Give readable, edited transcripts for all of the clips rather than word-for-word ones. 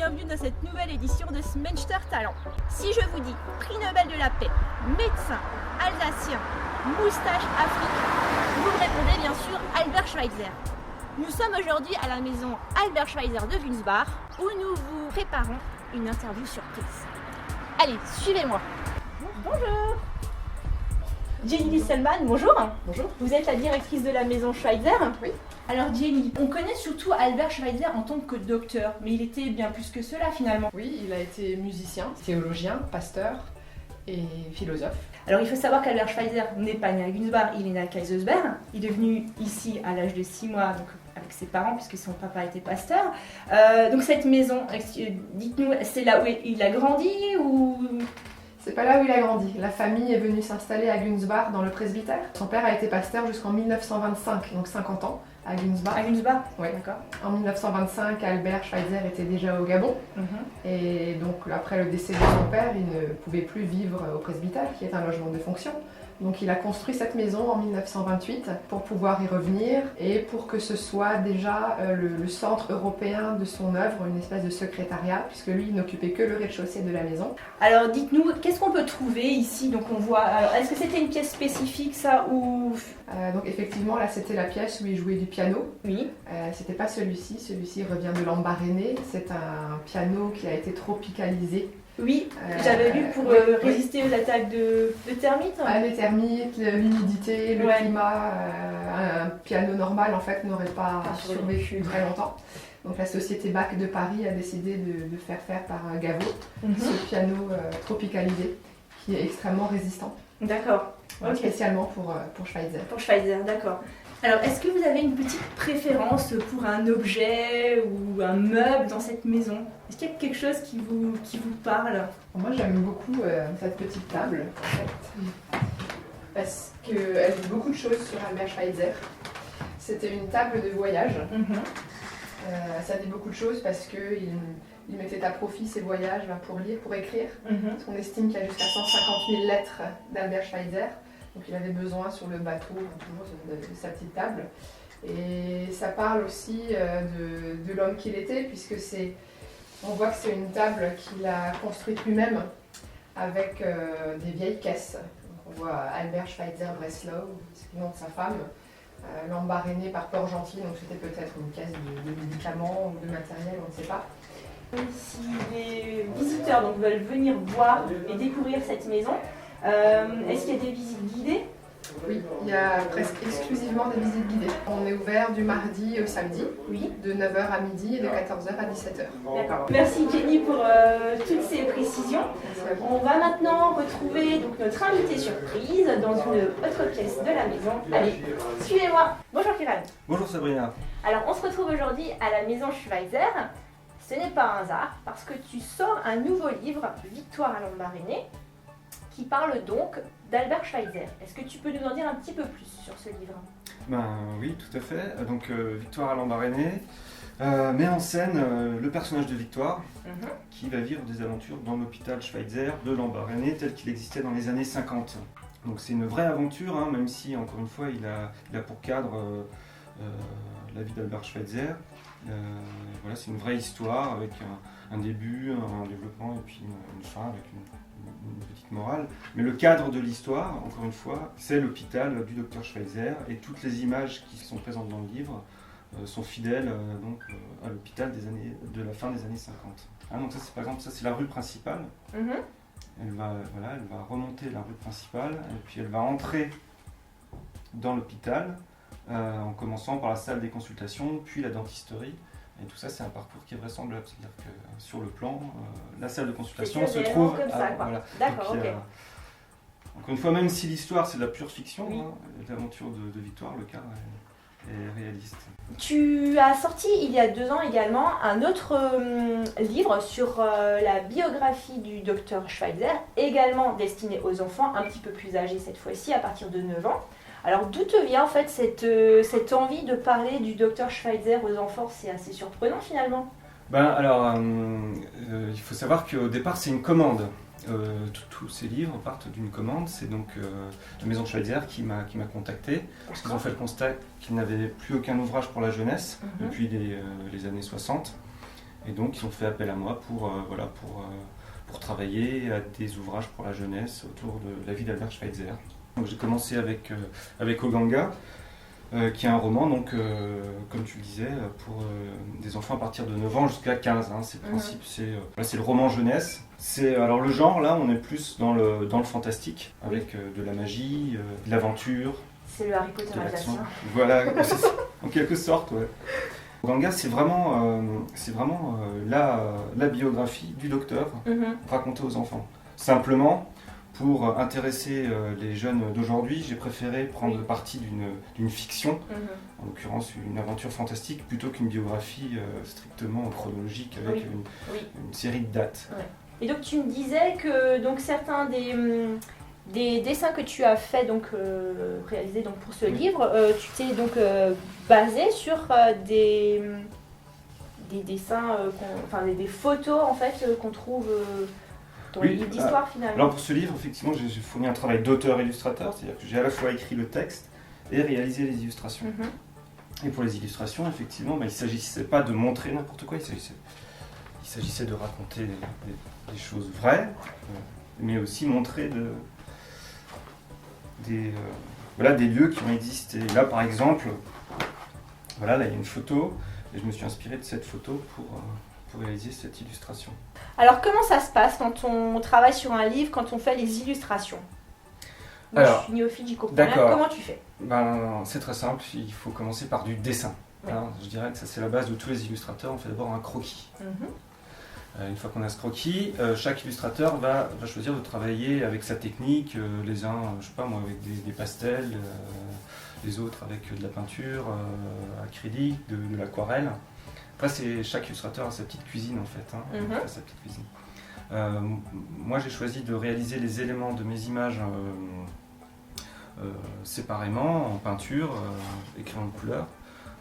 bienvenue dans cette nouvelle édition de Smenchter Talent. Si je vous dis prix Nobel de la paix, médecin, alsacien, moustache Afrique, vous me répondez bien sûr Albert Schweitzer. Nous sommes aujourd'hui à la maison Albert Schweitzer de Wünsbach où nous vous préparons une interview surprise. Allez, suivez-moi. Bonjour. Jenny Disselmann, bonjour. Bonjour. Vous êtes la directrice de la maison Schweitzer. Oui. Alors Jenny, on connaît surtout Albert Schweitzer en tant que docteur, mais il était bien plus que cela finalement. Oui, il a été musicien, théologien, pasteur et philosophe. Alors il faut savoir qu'Albert Schweitzer n'est pas né à Wünsbach, il est né à Kaisersberg. Il est venu ici à l'âge de 6 mois, donc avec ses parents, puisque son papa était pasteur. Donc cette maison, dites-nous, c'est là où il a grandi ou... C'est pas là où il a grandi. La famille est venue s'installer à Wünsbach dans le presbytère. Son père a été pasteur jusqu'en 1925, donc 50 ans, à Wünsbach. À Wünsbach. Oui. D'accord. En 1925, Albert Schweitzer était déjà au Gabon. Et donc après le décès de son père, il ne pouvait plus vivre au presbytère, qui est un logement de fonction. Donc il a construit cette maison en 1928 pour pouvoir y revenir et pour que ce soit déjà le centre européen de son œuvre, une espèce de secrétariat, puisque lui il n'occupait que le rez-de-chaussée de la maison. Alors dites-nous, qu'est-ce qu'on peut trouver ici? Donc on voit, est-ce que c'était une pièce spécifique ça ou... Donc effectivement là c'était la pièce où il jouait du piano. Oui. C'était pas celui-ci revient de Lambaréné, c'est un piano qui a été tropicalisé. Oui, j'avais lu pour résister aux attaques de termites. Les termites, l'humidité, le climat, un piano normal en fait n'aurait pas survécu très longtemps. Donc la société Bach de Paris a décidé de faire par Gaveau ce piano tropicalisé qui est extrêmement résistant. D'accord. Okay. Spécialement pour Schweitzer. Pour Schweitzer, d'accord. Alors, est-ce que vous avez une petite préférence pour un objet ou un meuble dans cette maison? Est-ce qu'il y a quelque chose qui vous parle? Moi, j'aime beaucoup cette petite table, en fait, parce qu'elle dit beaucoup de choses sur Albert Schweitzer. C'était une table de voyage. Ça dit beaucoup de choses parce qu'il mettait à profit ses voyages pour lire, pour écrire. Parce qu'on estime qu'il y a jusqu'à 150 000 lettres d'Albert Schweitzer. Donc il avait besoin sur le bateau toujours de sa petite table. Et ça parle aussi de l'homme qu'il était, puisque on voit que c'est une table qu'il a construite lui-même avec des vieilles caisses. Donc on voit Albert Schweitzer Breslau, c'est le nom de sa femme, Lambaréné par Port-Gentil, donc c'était peut-être une caisse de médicaments ou de matériel, on ne sait pas. Si les visiteurs donc, veulent venir voir et découvrir cette maison, est-ce qu'il y a des visites guidées? Oui, il y a presque exclusivement des visites guidées. On est ouvert du mardi au samedi, de 9h à midi et de 14h à 17h. D'accord. Merci Jenny pour toutes ces précisions. On va maintenant retrouver donc, notre invité surprise dans une autre pièce de la maison. Allez, suivez-moi. Bonjour Kiran. Bonjour Sabrina. Alors on se retrouve aujourd'hui à la maison Schweitzer. Ce n'est pas un hasard parce que tu sors un nouveau livre, Victoire à Lambaréné, qui parle donc d'Albert Schweitzer. Est-ce que tu peux nous en dire un petit peu plus sur ce livre? Oui, tout à fait. Donc Victoire à Lambaréné met en scène le personnage de Victoire qui va vivre des aventures dans l'hôpital Schweitzer de Lambaréné tel qu'il existait dans les années 50. Donc c'est une vraie aventure, même si encore une fois il a pour cadre la vie d'Albert Schweitzer. Voilà, c'est une vraie histoire avec un début, un développement et puis une fin avec une petite morale. Mais le cadre de l'histoire, encore une fois, c'est l'hôpital du docteur Schweitzer et toutes les images qui sont présentes dans le livre sont fidèles à l'hôpital de la fin des années 50. Donc ça, c'est, par exemple, ça c'est la rue principale. Elle va remonter la rue principale et puis elle va entrer dans l'hôpital en commençant par la salle des consultations, puis la dentisterie. Et tout ça, c'est un parcours qui est vraisemblable. C'est-à-dire que sur le plan, la salle de consultation se trouve... Comme ça, quoi. D'accord, ok. Encore une fois, même si l'histoire, c'est de la pure fiction, l'aventure de Victoire, le cadre est réaliste. Tu as sorti, il y a 2 ans également, un autre livre sur la biographie du docteur Schweitzer, également destiné aux enfants, un petit peu plus âgés cette fois-ci, à partir de 9 ans. Alors d'où te vient en fait cette envie de parler du docteur Schweitzer aux enfants? C'est assez surprenant finalement. Il faut savoir qu'au départ c'est une commande. Tous ces livres partent d'une commande. C'est donc la maison Schweitzer qui m'a contacté parce qu'ils ont fait le constat qu'ils n'avaient plus aucun ouvrage pour la jeunesse depuis les années 60. Et donc ils ont fait appel à moi pour travailler à des ouvrages pour la jeunesse autour de la vie d'Albert Schweitzer. Donc j'ai commencé avec Oganga, qui est un roman, donc, comme tu le disais, pour des enfants à partir de 9 ans jusqu'à 15. Hein, c'est le principe, c'est le roman jeunesse. Alors le genre, là, on est plus dans le fantastique, avec de la magie, de l'aventure. C'est le Harry Potter alsacien. Voilà, en quelque sorte, ouais. Oganga, c'est vraiment la biographie du docteur racontée aux enfants. Simplement, pour intéresser les jeunes d'aujourd'hui, j'ai préféré prendre parti d'une fiction, en l'occurrence une aventure fantastique, plutôt qu'une biographie strictement chronologique avec une série de dates. Ouais. Et donc tu me disais que donc, certains des dessins que tu as fait réalisés pour ce livre, tu t'es donc basé sur des dessins, des photos en fait qu'on trouve dans les livres d'histoire finalement. Alors pour ce livre, effectivement, j'ai fourni un travail d'auteur-illustrateur, c'est-à-dire que j'ai à la fois écrit le texte et réalisé les illustrations. Et pour les illustrations, effectivement, il ne s'agissait pas de montrer n'importe quoi, il s'agissait de raconter des choses vraies, mais aussi montrer des lieux qui ont existé. Là, par exemple, là, il y a une photo, et je me suis inspiré de cette photo pour réaliser cette illustration. Alors, comment ça se passe quand on travaille sur un livre, quand on fait les illustrations ? Moi, je suis néophyte, j'y comprends rien. Comment tu fais ? C'est très simple, il faut commencer par du dessin. Ouais. Alors, je dirais que ça, c'est la base de tous les illustrateurs. On fait d'abord un croquis. Une fois qu'on a ce croquis, chaque illustrateur va choisir de travailler avec sa technique, les uns, je sais pas moi, avec des pastels, les autres avec de la peinture, acrylique, de l'aquarelle. Après, chaque illustrateur a sa petite cuisine en fait, sa petite cuisine. Moi, j'ai choisi de réaliser les éléments de mes images séparément, en peinture, écrit en couleur.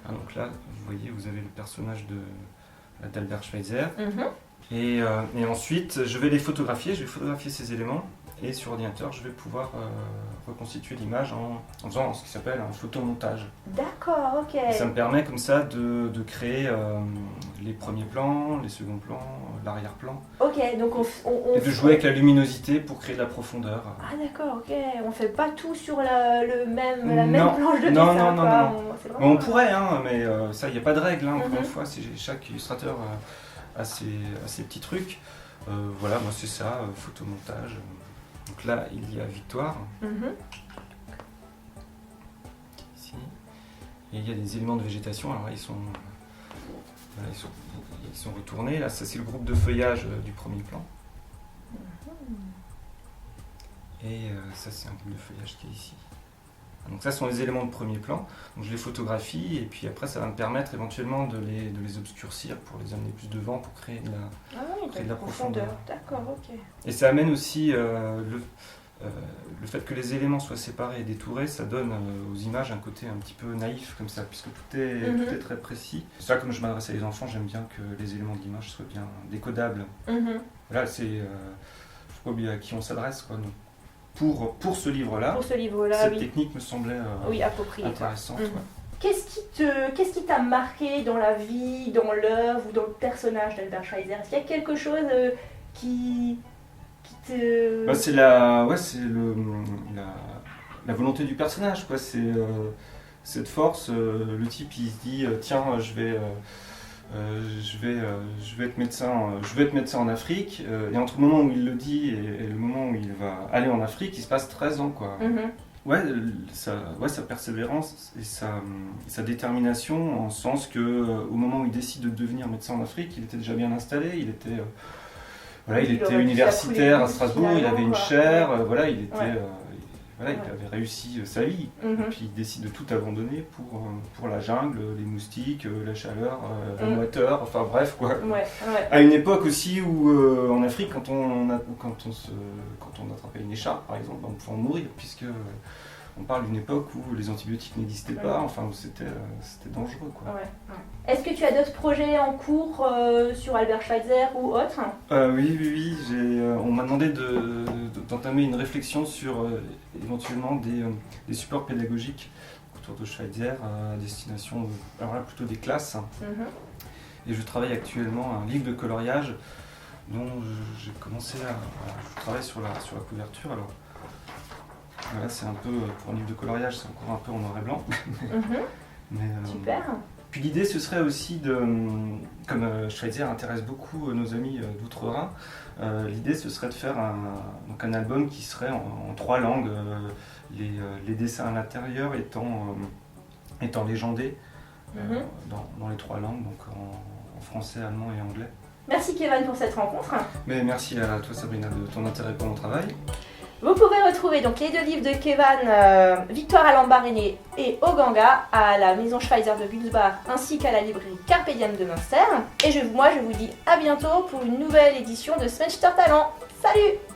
Donc là, vous voyez, vous avez le personnage d'Albert Schweitzer. Et ensuite, je vais photographier ces éléments, et sur ordinateur, je vais pouvoir reconstituer l'image en faisant ce qui s'appelle un photomontage. D'accord, ok. Et ça me permet comme ça de créer les premiers plans, les seconds plans, l'arrière-plan. Ok, donc et de jouer avec la luminosité pour créer de la profondeur. Ah d'accord, ok. On fait pas tout sur la même planche de dessin. Non. On pourrait, mais ça, il n'y a pas de règle. Encore une fois, chaque illustrateur a ses petits trucs. Moi c'est ça, photomontage. Donc là, il y a Victoire. Ici. Et il y a des éléments de végétation. Alors là, ils sont retournés. Là, ça c'est le groupe de feuillage du premier plan. Et ça c'est un groupe de feuillage qui est ici. Donc ça sont les éléments de premier plan, donc je les photographie et puis après ça va me permettre éventuellement de les obscurcir pour les amener plus devant pour créer de la profondeur. D'accord, ok. Et ça amène aussi le fait que les éléments soient séparés et détourés, ça donne aux images un côté un petit peu naïf comme ça, puisque tout est très précis. C'est ça, comme je m'adresse à les enfants, j'aime bien que les éléments de l'image soient bien décodables. Voilà, c'est je sais pas bien à qui on s'adresse, quoi. Donc, pour ce livre-là, cette technique me semblait appropriée, intéressante. Qu'est-ce qui t'a marqué dans la vie, dans l'œuvre ou dans le personnage d'Albert Schweitzer ? Est-ce qu'il y a quelque chose qui te... C'est la volonté du personnage, quoi. C'est cette force. Le type, il se dit tiens, je vais être médecin en Afrique, et entre le moment où il le dit et le moment où il va aller en Afrique, il se passe 13 ans, quoi. Sa persévérance et sa détermination, en sens que au moment où il décide de devenir médecin en Afrique, il était déjà bien installé, il était universitaire à Strasbourg, il avait une chaire, il avait réussi sa vie. Et puis il décide de tout abandonner pour la jungle, les moustiques, la chaleur, la moiteur, enfin bref quoi. À une époque aussi où en Afrique, quand on attrapait une écharpe par exemple, on pouvait en mourir, puisque on parle d'une époque où les antibiotiques n'existaient pas, enfin où c'était dangereux, quoi. Est-ce que tu as d'autres projets en cours sur Albert Schweitzer ou autre ? Oui. On m'a demandé d'entamer une réflexion sur éventuellement des supports pédagogiques autour de Schweitzer à destination, alors là plutôt des classes. et je travaille actuellement un livre de coloriage dont j'ai commencé je travaille sur la couverture. Alors voilà, c'est un peu, pour un livre de coloriage, c'est encore un peu en noir et blanc. Super. Puis l'idée, ce serait aussi comme Schweitzer intéresse beaucoup nos amis d'Outre-Rhin, l'idée, ce serait de faire un album qui serait en 3 langues, les dessins à l'intérieur étant légendés dans les 3 langues, donc en français, allemand et anglais. Merci Kevin pour cette rencontre. Mais merci à toi Sabrina de ton intérêt pour mon travail. Vous pouvez retrouver donc les 2 livres de Kevin, Victoire à Lambaréné et Oganga, à la maison Schweitzer de Gulsbach ainsi qu'à la librairie Carpe Diem de Münster. Et moi je vous dis à bientôt pour une nouvelle édition de Smenchter Talent. Salut!